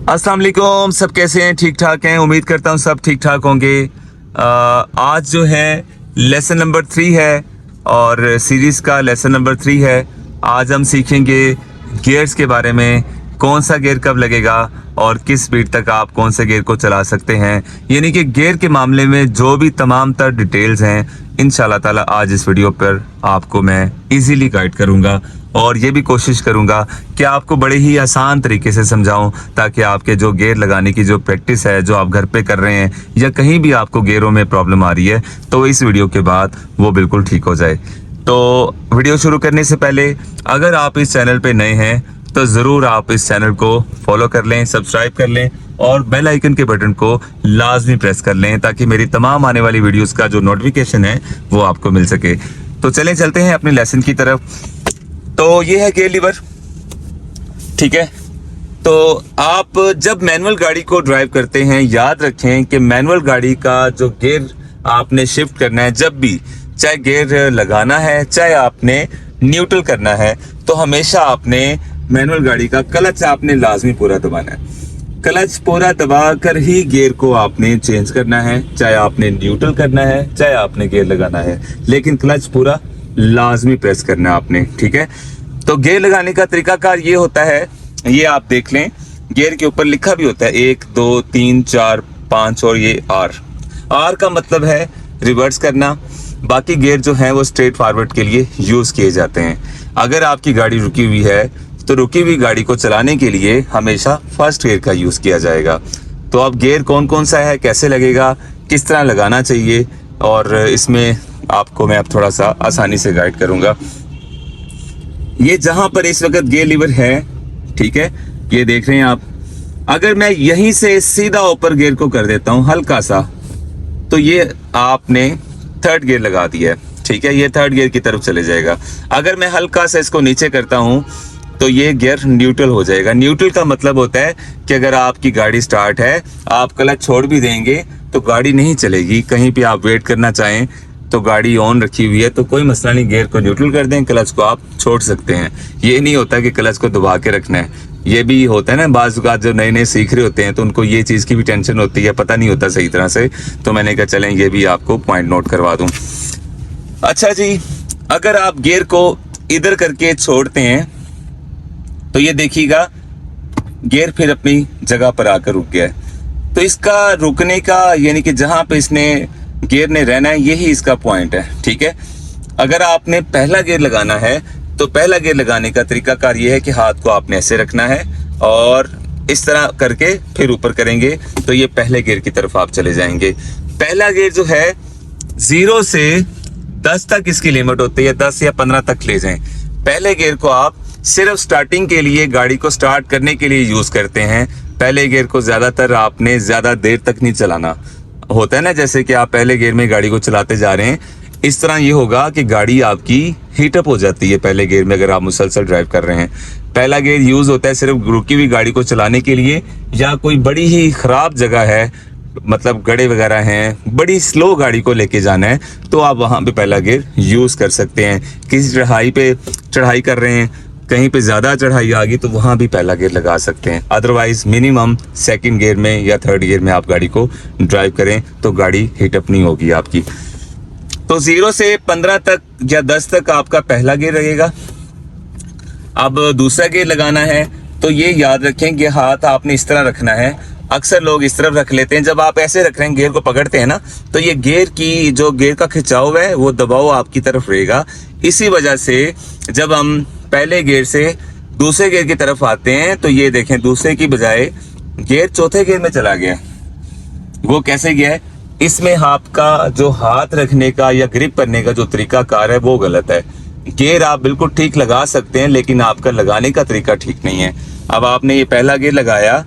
अस्सलाम वालेकुम, सब कैसे हैं? ठीक ठाक हैं? उम्मीद करता हूँ सब ठीक ठाक होंगे। आज जो है लेसन नंबर 3 है और सीरीज़ का लेसन नंबर 3 है। आज हम सीखेंगे गियर्स के बारे में, कौन सा गियर कब लगेगा और किस स्पीड तक आप कौन से गियर को चला सकते हैं। यानी कि गियर के मामले में जो भी तमाम तर डिटेल्स हैं, इंशाल्लाह ताला आज इस वीडियो पर आपको मैं इजीली गाइड करूंगा और ये भी कोशिश करूंगा कि आपको बड़े ही आसान तरीके से समझाऊं, ताकि आपके जो गियर लगाने की जो प्रैक्टिस है, जो आप घर पे कर रहे हैं या कहीं भी आपको गियरों में प्रॉब्लम आ रही है, तो इस वीडियो के बाद वो बिल्कुल ठीक हो जाए। तो वीडियो शुरू करने से पहले अगर आप इस चैनल पे नए हैं तो ज़रूर आप इस चैनल को फॉलो कर लें, सब्सक्राइब कर लें और बेल आइकन के बटन को लाजमी प्रेस कर लें, ताकि मेरी तमाम आने वाली वीडियोस का जो नोटिफिकेशन है वो आपको मिल सके। तो चलते हैं अपने लेसन की तरफ। तो ये है गियर लीवर, ठीक है। तो आप जब मैनुअल गाड़ी को ड्राइव करते हैं, याद रखें कि मैनुअल गाड़ी का जो गियर आपने शिफ्ट करना है, जब भी चाहे गियर लगाना है चाहे आपने न्यूट्रल करना है, तो हमेशा आपने मैनुअल गाड़ी का क्लच आपने लाजमी पूरा दबाना है। क्लच पूरा दबा कर ही गियर को आपने चेंज करना है, चाहे आपने न्यूट्रल करना है चाहे आपने गियर लगाना है, लेकिन क्लच पूरा लाजमी प्रेस करना है आपने, ठीक है। तो गियर लगाने का तरीकाकार ये होता है, ये आप देख लें, गियर के ऊपर लिखा भी होता है 1 2 3 4 5 और ये आर का मतलब है रिवर्स करना। बाकी गियर जो हैं वो स्ट्रेट फॉरवर्ड के लिए यूज किए जाते हैं। अगर आपकी गाड़ी रुकी हुई है तो रुकी हुई गाड़ी को चलाने के लिए हमेशा फर्स्ट गियर का यूज किया जाएगा। तो अब गियर कौन कौन सा है, कैसे लगेगा, किस तरह लगाना चाहिए, और इसमें आपको मैं अब थोड़ा सा आसानी से गाइड करूंगा। ये जहां पर इस वक्त गियर लीवर है, ठीक है, ये देख रहे हैं आप। अगर मैं यहीं से सीधा ऊपर गियर को कर देता हूं हल्का सा, तो ये आपने थर्ड गियर लगा दिया है, ठीक है। ये थर्ड गियर की तरफ चले जाएगा। अगर मैं हल्का सा इसको नीचे करता हूं तो ये गियर न्यूट्रल हो जाएगा। न्यूट्रल का मतलब होता है कि अगर आपकी गाड़ी स्टार्ट है, आप क्लच छोड़ भी देंगे तो गाड़ी नहीं चलेगी। कहीं पे आप वेट करना चाहें तो गाड़ी ऑन रखी हुई है तो कोई मसला नहीं, गियर को न्यूट्रल कर दें, क्लच को आप छोड़ सकते हैं। ये नहीं होता कि क्लच को दबा के रखना है। ये भी होता है ना, बाज़ औक़ात जो नए नए सीख रहे होते हैं तो उनको ये चीज़ की भी टेंशन होती है, पता नहीं होता सही तरह से। तो मैंने कहा चलें ये भी आपको पॉइंट नोट करवा दूं। अच्छा जी, अगर आप गियर को इधर करके छोड़ते हैं तो ये देखिएगा गियर फिर अपनी जगह पर आकर रुक गया है। तो इसका रुकने का, यानी कि जहां पे इसने गियर ने रहना है, यही इसका पॉइंट है, ठीक है। अगर आपने पहला गियर लगाना है तो पहला गियर लगाने का तरीकाकार ये है कि हाथ को आपने ऐसे रखना है और इस तरह करके फिर ऊपर करेंगे तो ये पहले गियर की तरफ आप चले जाएंगे। पहला गियर जो है 0 से 10 तक इसकी लिमिट होती है, 10 या 15 तक ले जाएं। पहले गियर को आप सिर्फ स्टार्टिंग के लिए, गाड़ी को स्टार्ट करने के लिए यूज करते हैं। पहले गियर को ज्यादातर आपने ज्यादा देर तक नहीं चलाना होता है ना, जैसे कि आप पहले गियर में गाड़ी को चलाते जा रहे हैं, इस तरह ये होगा कि गाड़ी आपकी हीटअप हो जाती है पहले गियर में अगर आप मुसलसल ड्राइव कर रहे हैं। पहला गियर यूज होता है सिर्फ रुकी हुई गाड़ी को चलाने के लिए, या कोई बड़ी ही खराब जगह है, मतलब गड्ढे वगैरह हैं, बड़ी स्लो गाड़ी को लेके जाना है, तो आप वहां पे पहला गियर यूज कर सकते हैं। किसी चढ़ाई पे चढ़ाई कर रहे हैं, कहीं पे ज्यादा चढ़ाई आ गई तो वहां भी पहला गियर लगा सकते हैं। अदरवाइज मिनिमम सेकंड गियर में या थर्ड गियर में आप गाड़ी को ड्राइव करें तो गाड़ी हीटअप नहीं होगी आपकी। तो 0 से 15 तक या 10 तक आपका पहला गियर लगेगा। अब दूसरा गियर लगाना है तो ये याद रखें कि हाथ आपने इस तरह रखना है। अक्सर लोग इस तरफ रख लेते हैं, जब आप ऐसे रख रहे हैं गियर को पकड़ते हैं ना, तो ये गियर की जो गियर का खिंचाव है वो दबाव आपकी तरफ रहेगा। इसी वजह से जब हम पहले गियर से दूसरे गियर की तरफ आते हैं तो ये देखें दूसरे की बजाय गियर चौथे गियर में चला गया। वो कैसे गया है? इसमें आपका जो हाथ रखने का या ग्रिप करने का जो तरीकाकार है वो गलत है। गियर आप बिल्कुल ठीक लगा सकते हैं लेकिन आपका लगाने का तरीका ठीक नहीं है। अब आपने ये पहला गियर लगाया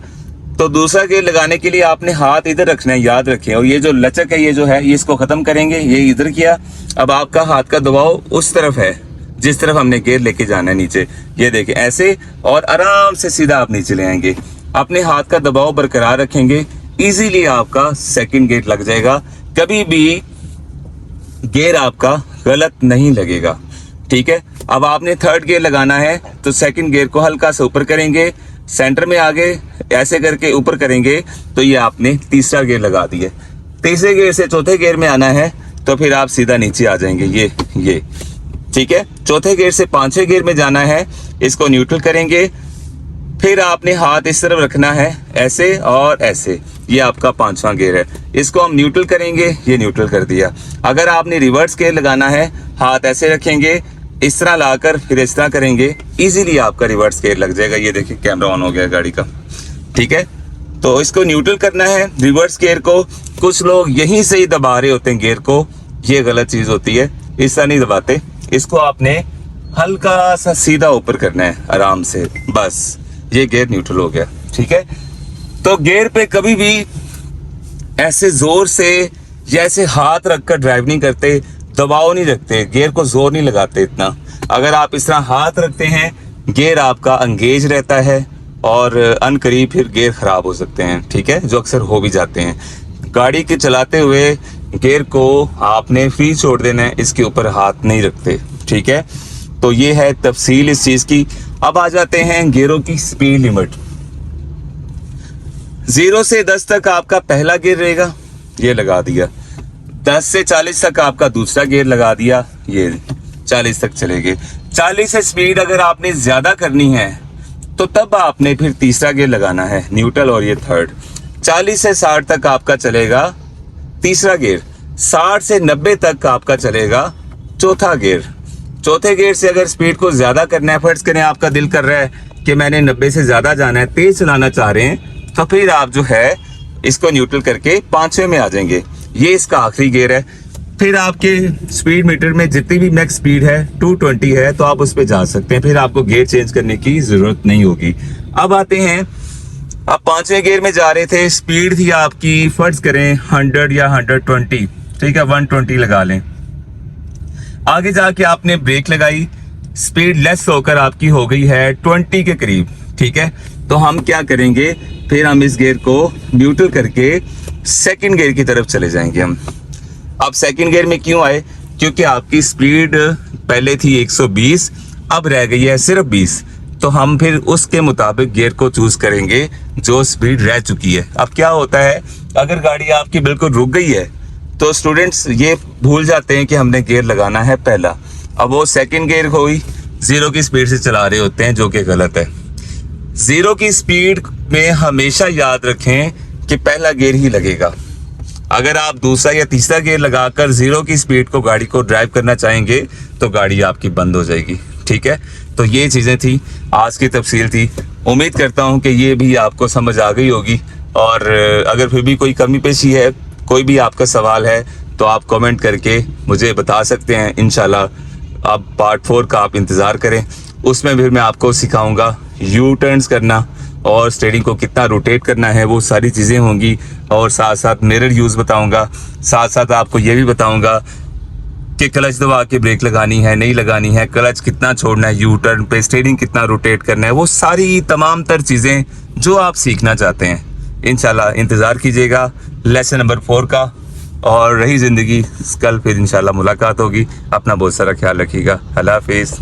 तो दूसरा गियर लगाने के लिए आपने हाथ इधर रखना है, याद रखें। और ये जो लचक है, ये जो है, ये इसको खत्म करेंगे, ये इधर किया। अब आपका हाथ का दबाव उस तरफ है जिस तरफ हमने गियर लेके जाना है नीचे। ये देखें ऐसे, और आराम से सीधा आप नीचे ले आएंगे। अपने हाथ का दबाव बरकरार रखेंगे, इजीली आपका सेकंड गियर लग जाएगा। कभी भी गियर आपका गलत नहीं लगेगा, ठीक है। अब आपने थर्ड गियर लगाना है तो सेकंड गियर को हल्का सा ऊपर करेंगे, सेंटर में आ गए, ऐसे करके ऊपर करेंगे तो ये आपने तीसरा गियर लगा दिया। तीसरे गियर से चौथे गियर में आना है तो फिर आप सीधा नीचे आ जाएंगे, ये ठीक है। चौथे गियर से पांचवें गियर में जाना है, इसको न्यूट्रल करेंगे, फिर आपने हाथ इस तरफ रखना है ऐसे और ऐसे, ये आपका पांचवा गियर है। इसको हम न्यूट्रल करेंगे, ये न्यूट्रल कर दिया। अगर आपने रिवर्स गियर लगाना है, हाथ ऐसे रखेंगे, इस तरह लाकर फिर इस तरह करेंगे, इजीली आपका रिवर्स गियर लग जाएगा। ये देखिए कैमरा ऑन हो गया गाड़ी का, ठीक है। तो इसको न्यूट्रल करना है रिवर्स गियर को। कुछ लोग यहीं से ही दबा रहे होते हैं गियर को, ये गलत चीज होती है, इस तरह नहीं दबाते। इसको आपने हल्का सा सीधा ऊपर करना है आराम से, बस ये गियर न्यूट्रल हो गया, ठीक है। तो गियर पे कभी भी ऐसे जोर से या ऐसे हाथ रखकर ड्राइव नहीं करते, दबाव नहीं रखते, गियर को जोर नहीं लगाते इतना। अगर आप इस तरह हाथ रखते हैं, गियर आपका एंगेज रहता है और अनकरीब फिर गियर खराब हो सकते हैं, ठीक है, जो अक्सर हो भी जाते हैं। गाड़ी के चलाते हुए गियर को आपने फ्री छोड़ देना है, इसके ऊपर हाथ नहीं रखते, ठीक है। तो ये है तफसील इस चीज की। अब आ जाते हैं गियरों की स्पीड लिमिट। 0 से 10 तक आपका पहला गियर रहेगा, ये लगा दिया। 10 से 40 तक आपका दूसरा गियर लगा दिया, ये 40 तक चलेंगे। 40 से स्पीड अगर आपने ज्यादा करनी है तो तब आपने फिर तीसरा गियर लगाना है न्यूट्रल, और ये थर्ड। 40 से 60 तक आपका चलेगा तीसरा गियर। 60 से 90 तक आपका चलेगा चौथा गियर। चौथे गियर से अगर स्पीड को ज्यादा करना है, फर्ज करें आपका दिल कर रहा है कि मैंने 90 से ज्यादा जाना है, तेज चलाना चाह रहे हैं, तो फिर आप जो है इसको न्यूट्रल करके पांचवें में आ जाएंगे। ये इसका आखिरी गियर है। फिर आपके स्पीड मीटर में जितनी भी मैक्स स्पीड है 220 है, तो आप उस पर जा सकते हैं, फिर आपको गियर चेंज करने की जरूरत नहीं होगी। अब आते हैं, आप पांचवें गियर में जा रहे थे, स्पीड थी आपकी फर्ज करें 100 या 120, ठीक है, 120 लगा लें। आगे जाके आपने ब्रेक लगाई, स्पीड लेस होकर आपकी हो गई है 20 के करीब, ठीक है। तो हम क्या करेंगे, फिर हम इस गियर को न्यूट्रल करके सेकंड गियर की तरफ चले जाएंगे हम। अब सेकंड गियर में क्यों आए, क्योंकि आपकी स्पीड पहले थी 120, अब रह गई है सिर्फ 20, तो हम फिर उसके मुताबिक गियर को चूज करेंगे जो स्पीड रह चुकी है। अब क्या होता है, अगर गाड़ी आपकी बिल्कुल रुक गई है तो स्टूडेंट्स ये भूल जाते हैं कि हमने गियर लगाना है पहला। अब वो सेकंड गियर को ही 0 की स्पीड से चला रहे होते हैं, जो कि गलत है। 0 की स्पीड में हमेशा याद रखें कि पहला गियर ही लगेगा। अगर आप दूसरा या तीसरा गियर लगाकर 0 की स्पीड को गाड़ी को ड्राइव करना चाहेंगे तो गाड़ी आपकी बंद हो जाएगी, ठीक है। तो ये चीजें थी, आज की तफसील थी। उम्मीद करता हूं कि ये भी आपको समझ आ गई होगी, और अगर फिर भी कोई कमी पेशी है, कोई भी आपका सवाल है, तो आप कमेंट करके मुझे बता सकते हैं। इंशाल्लाह अब पार्ट 4 का आप इंतज़ार करें, उसमें फिर मैं आपको सिखाऊंगा यू टर्न्स करना और स्टीयरिंग को कितना रोटेट करना है, वो सारी चीज़ें होंगी। और साथ साथ मिरर यूज़ बताऊंगा, साथ साथ आपको ये भी बताऊंगा कि क्लच दबा के ब्रेक लगानी है नहीं लगानी है, क्लच कितना छोड़ना है यू टर्न पे, स्टीयरिंग कितना रोटेट करना है, वो सारी तमाम तर चीज़ें जो आप सीखना चाहते हैं। इंशाल्लाह इंतज़ार कीजिएगा लेसन नंबर 4 का। और रही ज़िंदगी, कल फिर इंशाल्लाह मुलाकात होगी। अपना बहुत सारा ख्याल रखिएगा। अल्लाह हाफिज़।